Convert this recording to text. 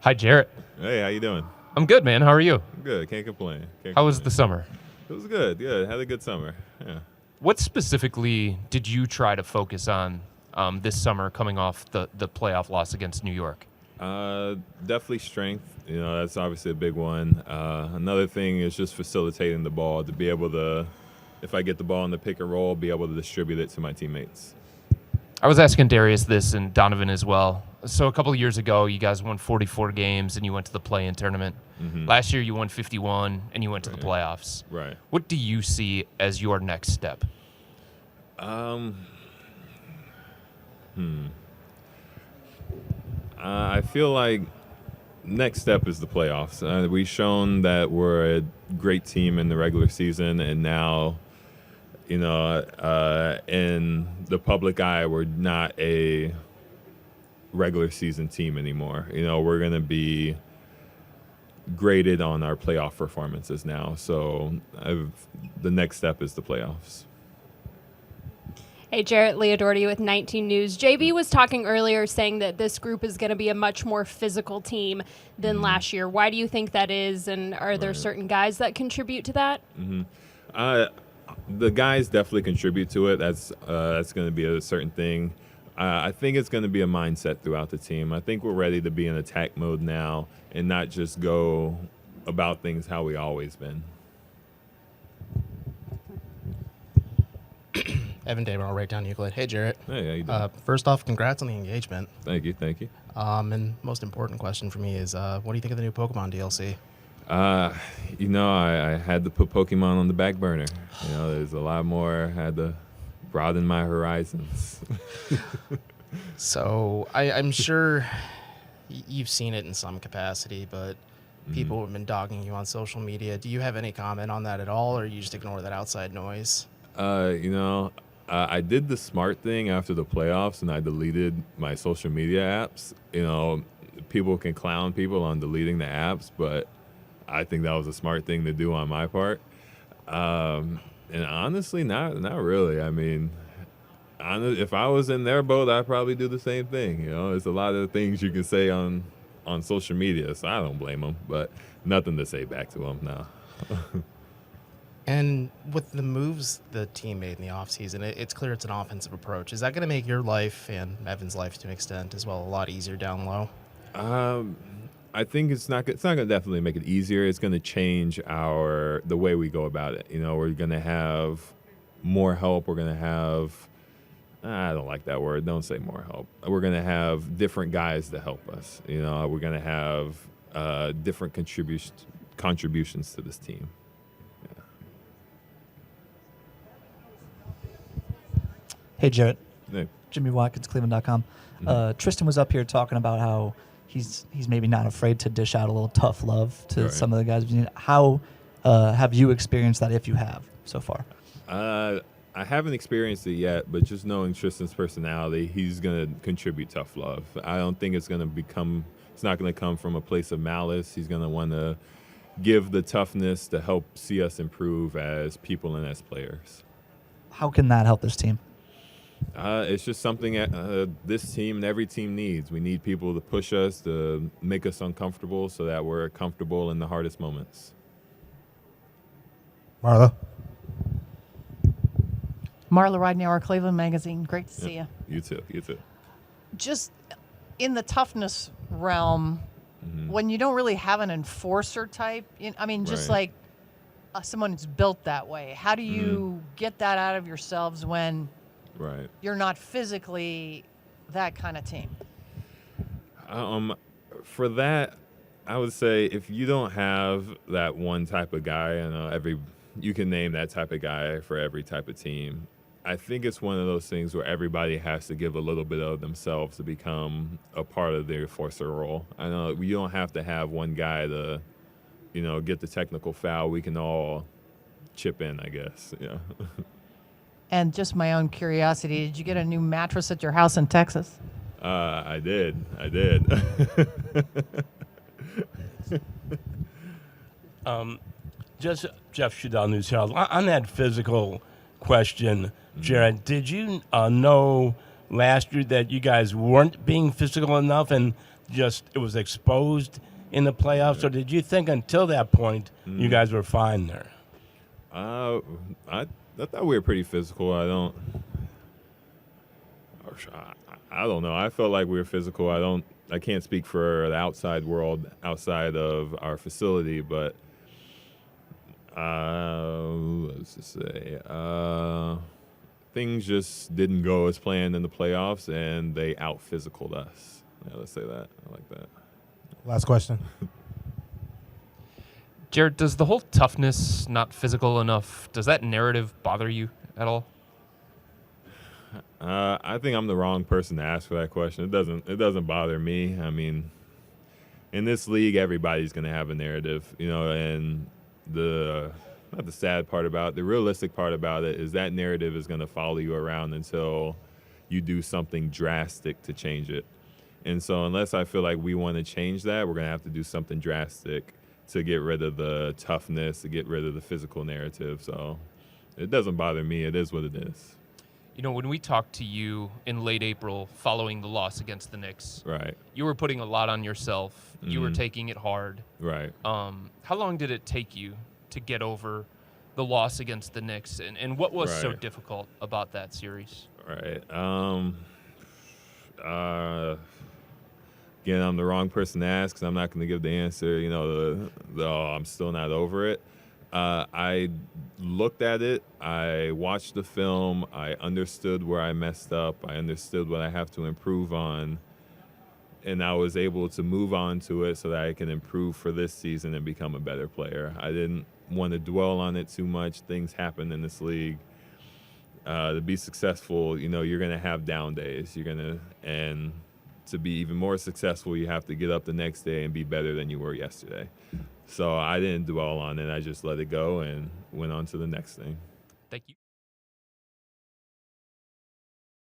Hi, Jarrett. Hey, how you doing? I'm good, man. How are you? Good. Can't complain. How was the summer? It was good. Good. Had a good summer. Yeah. What specifically did you try to focus on this summer coming off the playoff loss against New York? Definitely strength. That's obviously a big one. Another thing is just facilitating the ball to be able to, if I get the ball in the pick and roll, be able to distribute it to my teammates. I was asking Darius this and Donovan as well. So a couple of years ago, you guys won 44 games and you went to the play-in tournament. Mm-hmm. Last year, you won 51 and you went to the playoffs. Right. What do you see as your next step? I feel like next step is the playoffs. We've shown that we're a great team in the regular season, and now, in the public eye, we're not a regular season team anymore. We're going to be graded on our playoff performances now. So the next step is the playoffs. Hey, Jarrett, Leah Doherty with 19 News. JB was talking earlier saying that this group is going to be a much more physical team than last year. Why do you think that is, and are there certain guys that contribute to that? The guys definitely contribute to it. That's going to be a certain thing. I think it's going to be a mindset throughout the team. I think we're ready to be in attack mode now and not just go about things how we always been. Evan Damon, right down Euclid. Hey, Jarrett. Hey, how you doing? First off, congrats on the engagement. Thank you. And most important question for me is, what do you think of the new Pokemon DLC? I had to put Pokemon on the back burner. There's a lot more. I had to broaden my horizons. So I'm sure you've seen it in some capacity, but people have been dogging you on social media. Do you have any comment on that at all, or you just ignore that outside noise? I did the smart thing after the playoffs, and I deleted my social media apps. People can clown people on deleting the apps, but I think that was a smart thing to do on my part. And honestly, not really. I mean, if I was in their boat, I'd probably do the same thing. There's a lot of things you can say on social media, so I don't blame them, but nothing to say back to them now. And with the moves the team made in the offseason, it's clear it's an offensive approach. Is that going to make your life and Evan's life to an extent as well a lot easier down low? I think it's not going to definitely make it easier. It's going to change the way we go about it. We're going to have more help. We're going to have I don't like that word. Don't say more help. We're going to have different guys to help us. We're going to have different contributions to this team. Hey, Jarrett. Hey. Jimmy Watkins, Cleveland.com. Tristan was up here talking about how he's maybe not afraid to dish out a little tough love to some of the guys. How have you experienced that, if you have, so far? I haven't experienced it yet, but just knowing Tristan's personality, he's going to contribute tough love. I don't think it's not going to come from a place of malice. He's going to want to give the toughness to help see us improve as people and as players. How can that help this team? It's just something this team and every team needs. We need people to push us, to make us uncomfortable so that we're comfortable in the hardest moments. Marla Ridenour, Cleveland Magazine. Great to see you. You too. Just in the toughness realm, when you don't really have an enforcer type, like someone who's built that way, how do you get that out of yourselves when you're not physically that kind of team? For that, I would say if you don't have that one type of guy, you can name that type of guy for every type of team. I think it's one of those things where everybody has to give a little bit of themselves to become a part of the enforcer role. I know you don't have to have one guy to, get the technical foul. We can all chip in, I guess. Yeah. And just my own curiosity, did you get a new mattress at your house in Texas? I did. Just Jeff Shadal, News Herald. On that physical question, Jarrett, did you know last year that you guys weren't being physical enough and just it was exposed in the playoffs? Or did you think until that point you guys were fine there? I thought we were pretty physical. I don't know. I felt like we were physical. I can't speak for the outside world outside of our facility, but let's just say things just didn't go as planned in the playoffs, and they out-physicaled us. Yeah, let's say that. I like that. Last question. Jarrett, does the whole toughness, not physical enough, does that narrative bother you at all? I think I'm the wrong person to ask for that question. It doesn't bother me. I mean, in this league, everybody's going to have a narrative, and not the sad part about it, the realistic part about it is that narrative is going to follow you around until you do something drastic to change it. And so unless I feel like we want to change that, we're going to have to do something drastic to get rid of the toughness, to get rid of the physical narrative. So it doesn't bother me. It is what it is. When we talked to you in late April following the loss against the Knicks, right, you were putting a lot on yourself. You were taking it hard. Right. How long did it take you to get over the loss against the Knicks, and what was so difficult about that series? Right. Again, I'm the wrong person to ask because I'm not going to give the answer. I'm still not over it. I looked at it. I watched the film. I understood where I messed up. I understood what I have to improve on. And I was able to move on to it so that I can improve for this season and become a better player. I didn't want to dwell on it too much. Things happen in this league. To be successful, you're going to have down days. And to be even more successful, you have to get up the next day and be better than you were yesterday. So I didn't dwell on it. I just let it go and went on to the next thing. Thank you.